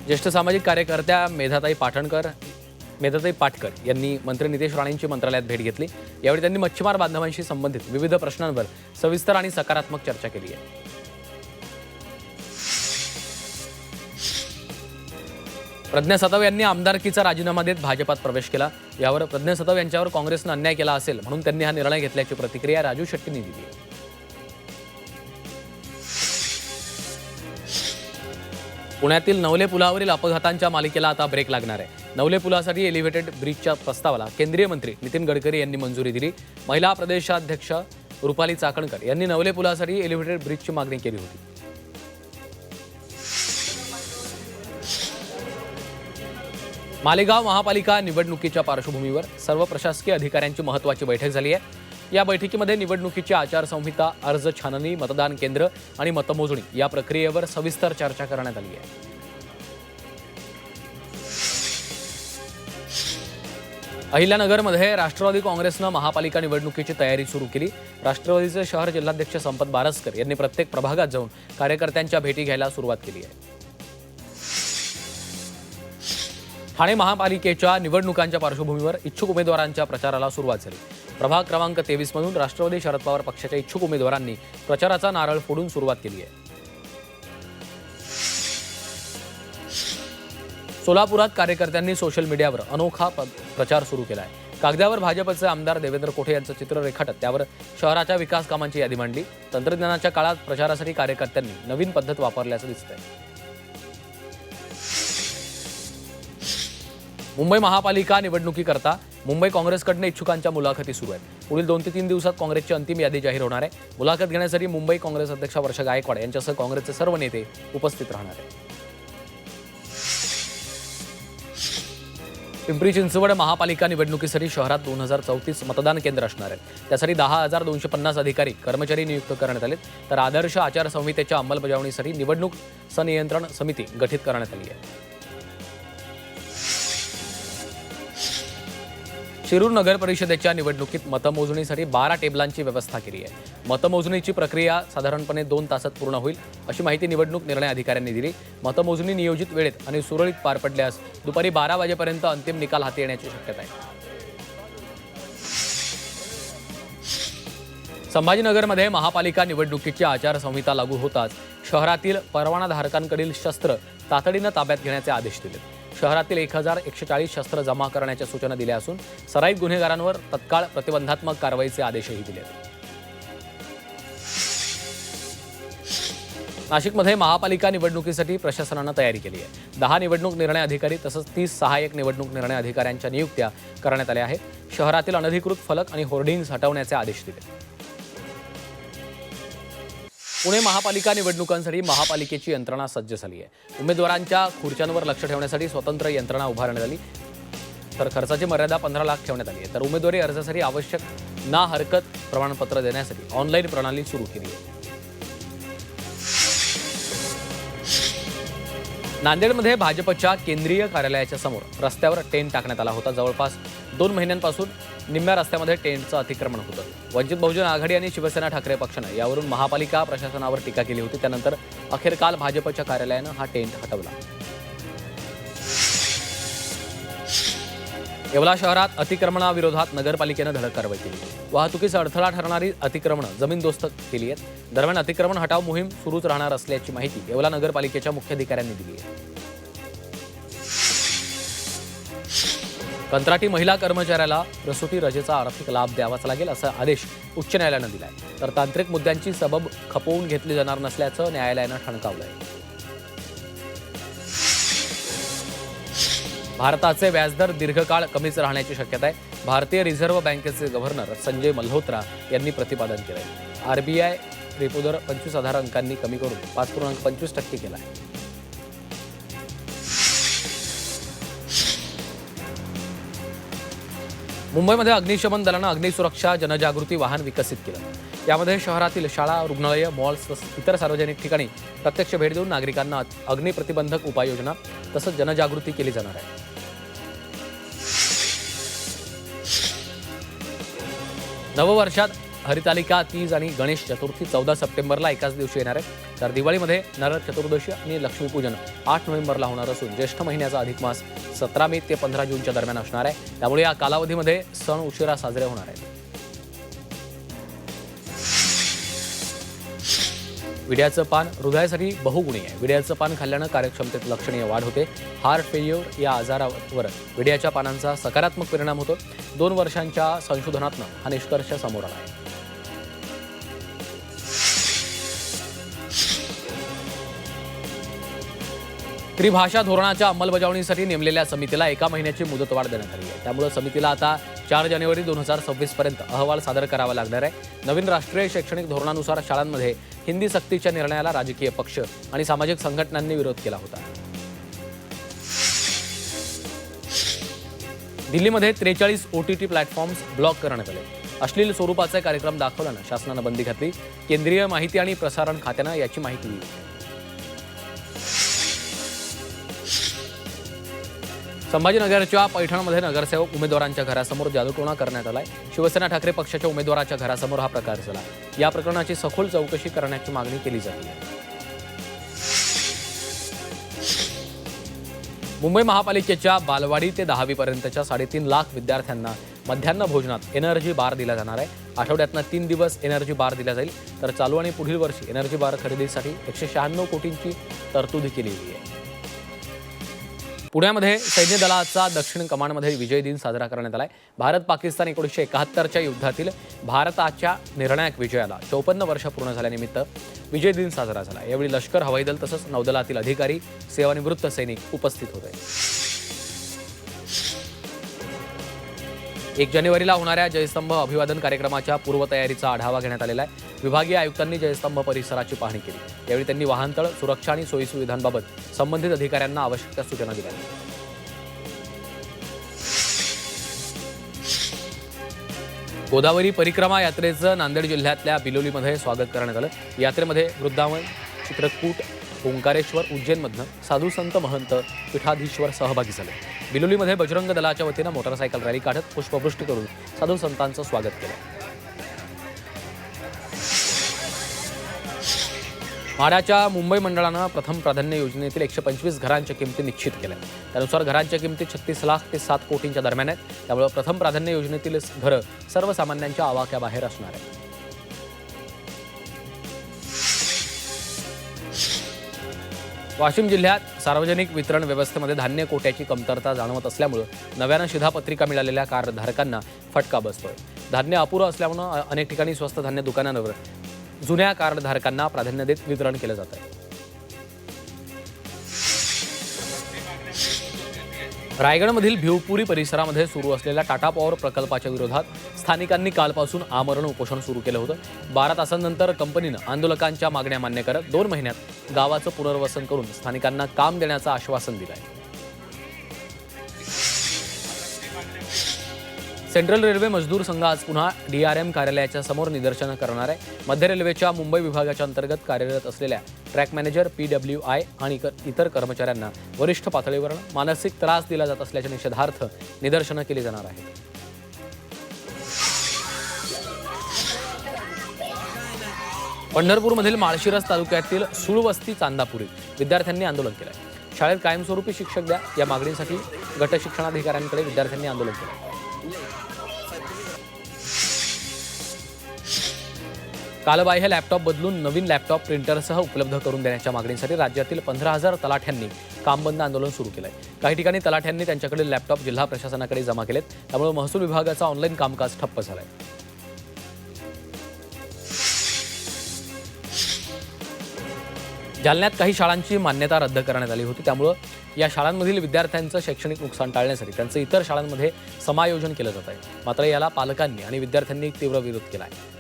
ज्येष्ठ सामाजिक कार्यकर्त्या मेधाताई पाटकर यांनी मंत्री नितेश राणेंची मंत्रालयात भेट घेतली। यावेळी त्यांनी मच्छीमार बांधवांशी संबंधित विविध प्रश्नांवर सविस्तर आणि सकारात्मक चर्चा केली आहे। प्रज्ञा सातव यांनी आमदारकीचा राजीनामा देत भाजपात प्रवेश केला। यावर प्रज्ञा सातव यांच्यावर काँग्रेसने अन्याय केला असेल म्हणून त्यांनी हा निर्णय घेतल्याची प्रतिक्रिया राजू शेट्टींनी दिली आहे। पुण्यातील नवले पुलावरील अपघातांच्या मालिकेला आता ब्रेक लागणार आहे। नवले पुलासाठी एलिव्हेटेड ब्रिजच्या प्रस्तावाला केंद्रीय मंत्री नितीन गडकरी यांनी मंजुरी दिली। महिला प्रदेशाध्यक्ष रुपाली चाकणकर यांनी नवले पुलासाठी एलिव्हेटेड ब्रिजची मागणी केली होती। मालेगाव महापालिका निवडणुकीच्या पार्श्वभूमीवर सर्व प्रशासकीय अधिकाऱ्यांची महत्त्वाची बैठक झाली आहे। या बैठकीमध्ये निवडणुकीची आचारसंहिता, अर्ज छाननी, मतदान केंद्र आणि मतमोजणी या प्रक्रियेवर सविस्तर चर्चा करण्यात आली आहे। अहिल्यानगरमध्ये राष्ट्रवादी काँग्रेसनं महापालिका निवडणुकीची तयारी सुरू केली। राष्ट्रवादीचे शहर जिल्हाध्यक्ष संपत बारसकर यांनी प्रत्येक प्रभागात जाऊन कार्यकर्त्यांच्या भेटी घ्यायला सुरुवात केली आहे। ठाणे महापालिकेच्या निवडणुकांच्या पार्श्वभूमीवर इच्छुक उमेदवारांच्या प्रचाराला सुरुवात झाली। प्रभाग क्रमांक 23 मधून राष्ट्रवादी शरद पवार पक्षाच्या इच्छुक उमेदवारांनी प्रचाराचा नारळ फोडून सुरुवात केली आहे। सोलापुरात कार्यकर्त्यांनी सोशल मीडियावर अनोखा प्रचार सुरू केला आहे। कागदावर भाजपचे आमदार देवेंद्र कोठे यांचं चित्र रेखाटत त्यावर शहराच्या विकास कामांची यादी मांडली। तंत्रज्ञानाच्या काळात प्रचारासाठी कार्यकर्त्यांनी नवीन पद्धत वापरल्याचं दिसतंय। मुंबई महापालिका निवडणुकीकरता मुंबई काँग्रेसकडून इच्छुकांच्या मुलाखती सुरू आहेत। पुढील 2 ते 3 दिवसात काँग्रेसची अंतिम यादी जाहीर होणार आहे। मुलाखत घेण्यासाठी मुंबई काँग्रेस अध्यक्ष वर्षा गायकवाड यांच्यासह काँग्रेसचे सर्व नेते उपस्थित राहणार आहेत। पिंपरी चिंचवड महापालिका निवडणुकीसाठी शहरात 2034 मतदान केंद्र असणार आहेत। त्यासाठी 10,250 अधिकारी कर्मचारी नियुक्त करण्यात आलेत, तर आदर्श आचारसंहितेच्या अंमलबजावणीसाठी निवडणूक संनियंत्रण समिती गठीत करण्यात आली आहे। शिरूर नगर परिषदेच्या निवडणुकीत मतमोजणीसाठी 12 टेबलांची व्यवस्था केली आहे। मतमोजणीची प्रक्रिया साधारणपणे 2 तासात पूर्ण होईल अशी माहिती निवडणूक निर्णय अधिकाऱ्यांनी दिली। मतमोजणी नियोजित वेळेत आणि सुरळीत पार पडल्यास दुपारी 12 वाजेपर्यंत अंतिम निकाल हाती येण्याची शक्यता आहे। संभाजीनगरमध्ये महापालिका निवडणुकीची आचारसंहिता लागू होताच शहरातील परवानाधारकांकडील शस्त्र तातडीनं ताब्यात घेण्याचे आदेश दिले। शहरातील 1140 शस्त्र जमा करण्याच्या सूचना दिल्या असून सराईत गुन्हेगारांवर तत्काळ प्रतिबंधात्मक कारवाईचे आदेशही दिले। नाशिकमध्ये महापालिका निवडणुकीसाठी प्रशासनानं तयारी केली आहे। 10 निवडणूक निर्णय अधिकारी तसंच 30 सहाय्यक निवडणूक निर्णय अधिकाऱ्यांच्या नियुक्त्या करण्यात आल्या आहेत। शहरातील अनधिकृत फलक आणि होर्डिंग्ज हटवण्याचे आदेश दिले। पुणे महापालिका निवडणुकांसाठी महापालिकेची यंत्रणा सज्ज झाली आहे। उमेदवारांच्या खुर्च्यांवर लक्ष ठेवण्यासाठी स्वतंत्र यंत्रणा उभारण्यात आली, तर खर्चाची मर्यादा 15 लाख ठेवण्यात आली आहे। तर उमेदवारी अर्जासाठी आवश्यक ना हरकत प्रमाणपत्र देण्यासाठी ऑनलाईन प्रणाली सुरू केली आहे। नांदेडमध्ये भाजपच्या केंद्रीय कार्यालयाच्या समोर रस्त्यावर टेंट टाकण्यात आला होता। जवळपास 2 महिन्यांपासून निम्म्या रस्त्यामध्ये टेंटचं अतिक्रमण होतं। वंचित बहुजन आघाडी आणि शिवसेना ठाकरे पक्षानं यावरून महापालिका प्रशासनावर टीका केली होती। त्यानंतर अखेर काल भाजपच्या कार्यालयानं हा टेंट हटवला। येवला शहरात अतिक्रमणाविरोधात नगरपालिकेनं धडक कारवाई केली। वाहतुकीस अडथळा ठरणारी अतिक्रमणं जमीनदोस्त केली आहेत। दरम्यान अतिक्रमण हटाव मोहीम सुरूच राहणार असल्याची माहिती येवला नगरपालिकेच्या मुख्याधिकाऱ्यांनी दिली आहे। कंत्राटी महिला कर्मचाऱ्याला प्रसूती रजेचा आर्थिक लाभ द्यावाच लागेल असा आदेश उच्च न्यायालयानं दिलाय, तर तांत्रिक मुद्द्यांची सबब खपवून घेतली जाणार नसल्याचं न्यायालयानं ठणकावलंय। भारताचे व्याजदर दीर्घकाळ कमीच राहण्याची शक्यता आहे। भारतीय रिझर्व्ह बँकेचे गव्हर्नर संजय मल्होत्रा यांनी प्रतिपादन केलंय। आरबीआय रेपो दर 25,000 अंकांनी कमी करून 5.25% केला आहे। मुंबईमध्ये अग्निशमन दलानं अग्निसुरक्षा जनजागृती वाहन विकसित केलं। यामध्ये शहरातील शाळा, रुग्णालय, मॉल्स तसंच इतर सार्वजनिक ठिकाणी प्रत्यक्ष भेट देऊन नागरिकांना अग्निप्रतिबंधक उपाययोजना तसंच जनजागृती केली जाणार आहे। नववर्षात हरितालिका तीज आणि गणेश चतुर्थी 14 सप्टेंबरला एकाच दिवशी येणार आहे, तर दिवाळीमध्ये नरक चतुर्दशी आणि लक्ष्मीपूजन 8 नोव्हेंबरला होणार असून ज्येष्ठ महिन्याचा अधिक मास 17 मे ते 15 जूनच्या दरम्यान असणार आहे. त्यामुळे या कालावधीमध्ये सण उशिरा साजरे होणार आहेत. विड्याचं पान हृदयासाठी बहुगुणी आहे. विड्याचं पान खाल्ल्यानं कार्यक्षमतेत लक्षणीय वाढ होते. हार्ट फेल्युअर या आजारावर विड्याच्या पानांचा सकारात्मक परिणाम होतो. 2 वर्षांच्या संशोधनातून हा निष्कर्ष समोर आला आहे. त्रिभाषा धोरणाच्या अंमलबजावणीसाठी नेमलेल्या समितीला 1 महिन्याची मुदतवाढ देण्यात आली आहे. त्यामुळे समितीला आता 4 जानेवारी 2026 पर्यंत अहवाल सादर करावा लागणार आहे. नवीन राष्ट्रीय शैक्षणिक धोरणानुसार शाळांमध्ये हिंदी सक्तीच्या निर्णयाला राजकीय पक्ष आणि सामाजिक संघटनांनी विरोध केला होता. दिल्लीमध्ये 43 OTT प्लॅटफॉर्म्स ब्लॉक करण्यात आले. अश्लील स्वरूपाचे कार्यक्रम दाखवल्यानं शासनानं बंदी घातली. केंद्रीय माहिती आणि प्रसारण खात्यानं याची माहिती दिली. संभाजीनगरच्या पैठणमध्ये नगरसेवक उमेदवारांच्या घरासमोर जादूटोणा करण्यात आलाय. शिवसेना ठाकरे पक्षाच्या उमेदवाराच्या घरासमोर हा प्रकार झाला. या प्रकरणाची सखोल चौकशी करण्याची मागणी केली जाते. मुंबई महापालिकेच्या बालवाडी ते 10वी पर्यंतच्या 3.5 लाख विद्यार्थ्यांना मध्यान्ह भोजनात एनर्जी बार दिला जाणार आहे. आठवड्यातनं 3 दिवस एनर्जी बार दिला जाईल, तर चालू आणि पुढील वर्षी एनर्जी बार खरेदीसाठी 196 कोटींची तरतूद केलेली आहे. पुण्यामध्ये सैन्य दलाचा दक्षिण कमांडमध्ये विजय दिन साजरा करण्यात आलाय. भारत पाकिस्तान 1971च्या युद्धातील भारताच्या निर्णायक विजयाला 54 वर्ष पूर्ण झाल्यानिमित्त विजय दिन साजरा झाला. यावेळी लष्कर, हवाई दल तसंच नौदलातील अधिकारी, सेवानिवृत्त सैनिक उपस्थित होते. 1 जानेवारीला होणाऱ्या जयस्तंभ अभिवादन कार्यक्रमाच्या पूर्वतयारीचा आढावा घेण्यात आलेला आहे. विभागीय आयुक्तांनी जयस्तंभ परिसराची पाहणी केली. यावेळी त्यांनी वाहनतळ, सुरक्षा आणि सोयीसुविधांबाबत संबंधित अधिकाऱ्यांना आवश्यक त्या सूचना दिल्या. गोदावरी परिक्रमा यात्रेचं नांदेड जिल्ह्यातल्या बिलोलीमध्ये स्वागत करण्यात आलं. यात्रेमध्ये वृंदावन, चित्रकूट, ओंकारेश्वर, उज्जैनमधनं साधू संत, महंत, पीठाधीश्वर सहभागी झाले. बिलोलीमध्ये बजरंग दलाच्या वतीनं मोटरसायकल रॅली काढत पुष्पवृष्टी करून साधू संतांचं स्वागत केलं. म्हाडाच्या मुंबई मंडळानं प्रथम प्राधान्य योजनेतील 125 घरांच्या किमती निश्चित केल्या. त्यानुसार घरांच्या किमती 36 लाख ते 7 कोटींच्या दरम्यान आहेत. त्यामुळे प्रथम प्राधान्य योजनेतील घरं सर्वसामान्यांच्या आवाक्याबाहेर असणार आहेत. वाशिम जिल्ह्यात सार्वजनिक वितरण व्यवस्थेमध्ये धान्य कोट्याची कमतरता जाणवत असल्यामुळे नव्यानं शिधापत्रिका मिळालेल्या कार्डधारकांना फटका बसतोय. धान्य अपुरं असल्यामुळे अनेक ठिकाणी स्वस्त धान्य दुकानांवर जुन्या कार्डधारकांना प्राधान्य देत वितरण केलं जात आहे. रायगडमधील भिवपुरी परिसरामध्ये सुरू असलेल्या टाटा पॉवर प्रकल्पाच्या विरोधात स्थानिकांनी कालपासून आमरण उपोषण सुरू केलं होतं. 12 तासांनंतर कंपनीनं आंदोलकांच्या मागण्या मान्य करत 2 महिन्यात गावाचं पुनर्वसन करून स्थानिकांना काम देण्याचं आश्वासन दिलं आहे. सेंट्रल रेल्वे मजदूर संघ आज पुन्हा DRM कार्यालयाच्या समोर निदर्शनं करणार आहे. मध्य रेल्वेच्या मुंबई विभागाच्या अंतर्गत कार्यरत असलेल्या ट्रॅक मॅनेजर, PWI आणि इतर कर्मचाऱ्यांना वरिष्ठ पातळीवर मानसिक त्रास दिला जात असल्याच्या निषेधार्थ निदर्शनं केली जाणार आहेत. पंढरपूरमधील माळशिरस तालुक्यातील सुळवस्ती चांदापुरी विद्यार्थ्यांनी आंदोलन केलं. शाळेत कायमस्वरूपी शिक्षक द्या या मागणीसाठी गट शिक्षणाधिकाऱ्यांकडे विद्यार्थ्यांनी आंदोलन केलं. कालबाह्य लॅपटॉप बदलून नवीन लॅपटॉप प्रिंटरसह उपलब्ध करून देण्याच्या मागणीसाठी राज्यातील 15,000 तलाठ्यांनी कामबंद आंदोलन सुरू केलंय. काही ठिकाणी तलाठ्यांनी त्यांच्याकडील लॅपटॉप जिल्हा प्रशासनाकडे जमा केलेत. त्यामुळे महसूल विभागाचं ऑनलाईन कामकाज ठप्प झालंय. जालन्यात काही शाळांची मान्यता रद्द करण्यात आली होती. त्यामुळे या शाळांमधील विद्यार्थ्यांचं शैक्षणिक नुकसान टाळण्यासाठी त्यांचं इतर शाळांमध्ये समायोजन केलं जात आहे. मात्र याला पालकांनी आणि विद्यार्थ्यांनी तीव्र विरोध केला आहे.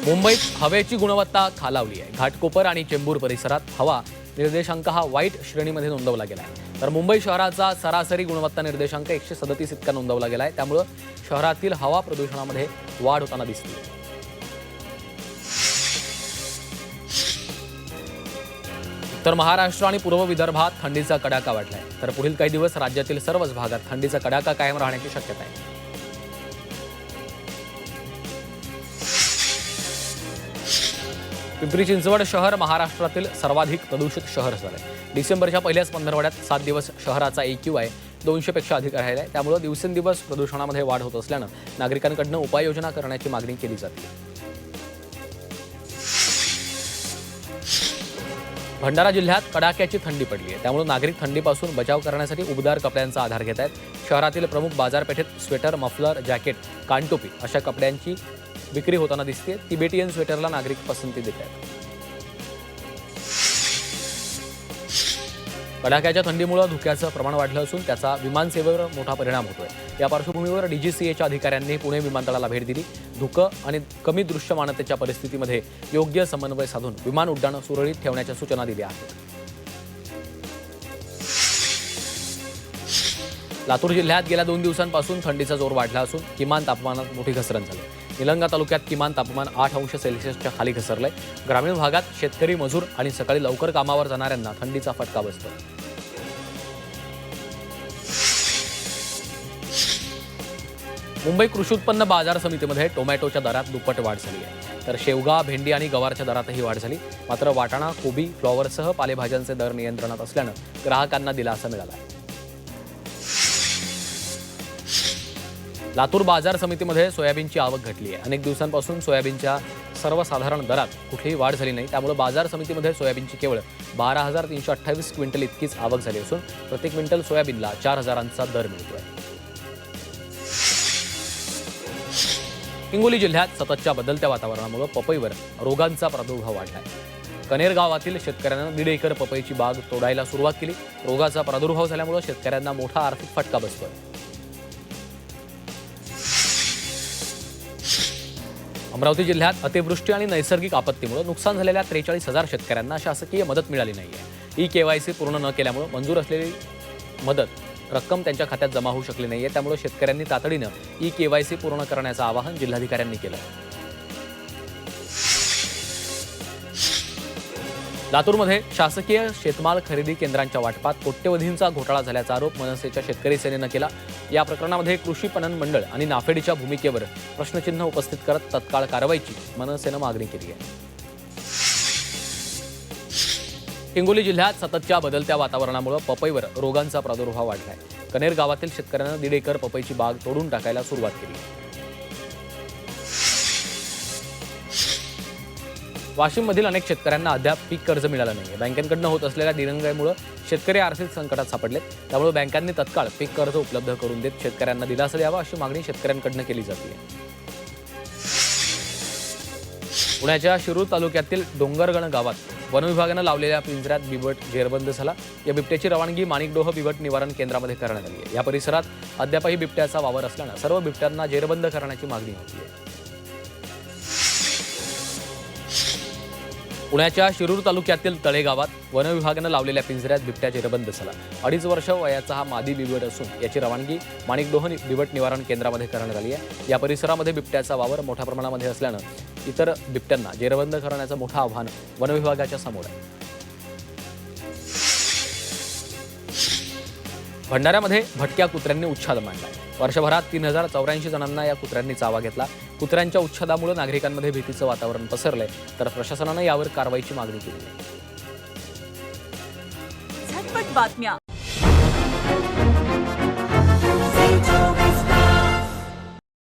मुंबईत हवेची गुणवत्ता खालावली आहे. घाटकोपर आणि चेंबूर परिसरात हवा निर्देशांक हा वाईट श्रेणीमध्ये नोंदवला गेला आहे. तर मुंबई शहराचा सरासरी गुणवत्ता निर्देशांक 137 इतका नोंदवला गेला आहे. त्यामुळे शहरातील हवा प्रदूषणामध्ये वाढ होताना दिसली. तर महाराष्ट्र आणि पूर्व विदर्भात थंडीचा कडाका वाढलाय. तर पुढील काही दिवस राज्यातील सर्वच भागात थंडीचा कडाका कायम राहण्याची शक्यता आहे. पिंपरी चिंचवड शहर महाराष्ट्रातील सर्वाधिक प्रदूषित शहर झालं आहे. डिसेंबरच्या पहिल्याच पंधरवड्यात 7 दिवस शहराचा AQI 200पेक्षा अधिक राहिला आहे. त्यामुळे दिवसेंदिवस प्रदूषणामध्ये वाढ होत असल्यानं नागरिकांकडून उपाययोजना करण्याची मागणी केली जाते. भंडारा जिल्ह्यात कडाक्याची थंडी पडली आहे. त्यामुळे नागरिक थंडीपासून बचाव करण्यासाठी उबदार कपड्यांचा आधार घेत आहेत. शहरातील प्रमुख बाजारपेठेत स्वेटर, मफलर, जॅकेट, कानटोपी अशा कपड्यांची विक्री होताना दिसते. तिबेटियन स्वेटरला नागरिक पसंती देत आहेत. कडाक्याच्या थंडीमुळे धुक्याचं प्रमाण वाढलं असून त्याचा विमानसेवेवर मोठा परिणाम होतोय. या पार्श्वभूमीवर DGCAच्या अधिकाऱ्यांनी पुणे विमानतळाला भेट दिली. धुकं आणि कमी दृश्यमानतेच्या परिस्थितीमध्ये योग्य समन्वय साधून विमान उड्डाणं सुरळीत ठेवण्याच्या सूचना दिल्या आहेत. लातूर जिल्ह्यात गेल्या 2 दिवसांपासून थंडीचा जोर वाढला असून किमान तापमानात मोठी घसरण झाली. निलंगा तालुक्यात किमान तापमान 8 अंश सेल्सिअसच्या खाली घसरलंय. ग्रामीण भागात शेतकरी, मजूर आणि सकाळी लवकर कामावर जाणाऱ्यांना थंडीचा फटका बसतो. मुंबई कृषी उत्पन्न बाजार समितीमध्ये टोमॅटोच्या दरात दुप्पट वाढ झाली आहे. तर शेवगा, भेंडी आणि गवारच्या दरातही वाढ झाली. मात्र वाटाणा, कोबी, फ्लॉवरसह पालेभाज्यांचे दर नियंत्रणात असल्यानं ग्राहकांना दिलासा मिळाला आहे. लातूर बाजार समितीमध्ये सोयाबीनची आवक घटली आहे. अनेक दिवसांपासून सोयाबीनच्या सर्वसाधारण दरात कुठलीही वाढ झाली नाही. त्यामुळे बाजार समितीमध्ये सोयाबीनची केवळ 12,328 क्विंटल इतकीच आवक झाली असून प्रति क्विंटल सोयाबीनला 4,000चा दर मिळतोय. हिंगोली जिल्ह्यात सततच्या बदलत्या वातावरणामुळे पपईवर रोगांचा प्रादुर्भाव वाढला आहे. कनेर गावातील शेतकऱ्यांना 1.5 एकर पपईची बाग तोडायला सुरुवात केली. रोगाचा प्रादुर्भाव झाल्यामुळे शेतकऱ्यांना मोठा आर्थिक फटका बसतोय. अमरावती जिल्ह्यात अतिवृष्टी आणि नैसर्गिक आपत्तीमुळे नुकसान झालेल्या 43,000 शेतकऱ्यांना शासकीय मदत मिळाली नाहीये. KYC पूर्ण न केल्यामुळे मंजूर असलेली मदत रक्कम त्यांच्या खात्यात जमा होऊ शकली नाहीये. त्यामुळे शेतकऱ्यांनी तातडीनं KYC पूर्ण करण्याचं आवाहन जिल्हाधिकाऱ्यांनी केलं. लातूरमध्ये शासकीय शेतमाल खरेदी केंद्रांच्या वाटपात कोट्यवधींचा घोटाळा झाल्याचा आरोप मनसेच्या शेतकरी सेनेनं केला. या प्रकरणामध्ये कृषी पणन मंडळ आणि नाफेडच्या भूमिकेवर प्रश्नचिन्ह उपस्थित करत तत्काळ कारवाईची मनसेनं मागणी केली आहे. हिंगोली जिल्ह्यात सततच्या बदलत्या वातावरणामुळे पपईवर रोगांचा प्रादुर्भाव वाढलाय. कनेर गावातील शेतकऱ्यांना 1.5 एकर पपईची बाग तोडून टाकायला सुरुवात केली. वाशिममधील अनेक शेतकऱ्यांना अद्याप पीक कर्ज मिळालं नाहीये. बँकांकडून होत असलेल्या दिरंगाईमुळे शेतकरी आर्थिक संकटात सापडलेत. त्यामुळे बँकांनी तत्काळ पीक कर्ज उपलब्ध करून देत शेतकऱ्यांना दिलासा द्यावा अशी मागणी शेतकऱ्यांकडून केली जाते. पुण्याच्या शिरूर तालुक्यातील डोंगरगण गावात वनविभागानं लावलेल्या पिंजऱ्यात बिबट जेरबंद झाला. या बिबट्याची रवानगी माणिकडोह बिबट निवारण केंद्रामध्ये करण्यात आली आहे. या परिसरात अद्यापही बिबट्याचा वावर असल्यानं सर्व बिबट्यांना जेरबंद करण्याची मागणी होती आहे. पुण्याच्या शिरूर तालुक्यातील तळे गावात वनविभागानं लावलेल्या पिंजऱ्यात बिबट्या जेरबंद झाला. 2.5 वर्ष वयाचा हा मादी बिबट असून याची रवानगी माणिकडोह बिबट निवारण केंद्रामध्ये करण्यात आली आहे. या परिसरामध्ये बिबट्याचा वावर मोठ्या प्रमाणामध्ये असल्यानं इतर बिबट्यांना जेरबंद करण्याचं मोठं आव्हान वनविभागाच्या समोर आहे. भंडाऱ्यामध्ये भटक्या कुत्र्यांनी उच्छाद मांडला. वर्षभरात 3,084 जणांना या कुत्र्यांनी चावा घेतला. कुत्र्यांच्या उच्छादामुळे नागरिकांमध्ये भीतीचं वातावरण पसरलंय. तर प्रशासनानं यावर कारवाईची मागणी केली आहे. झटपट बातम्या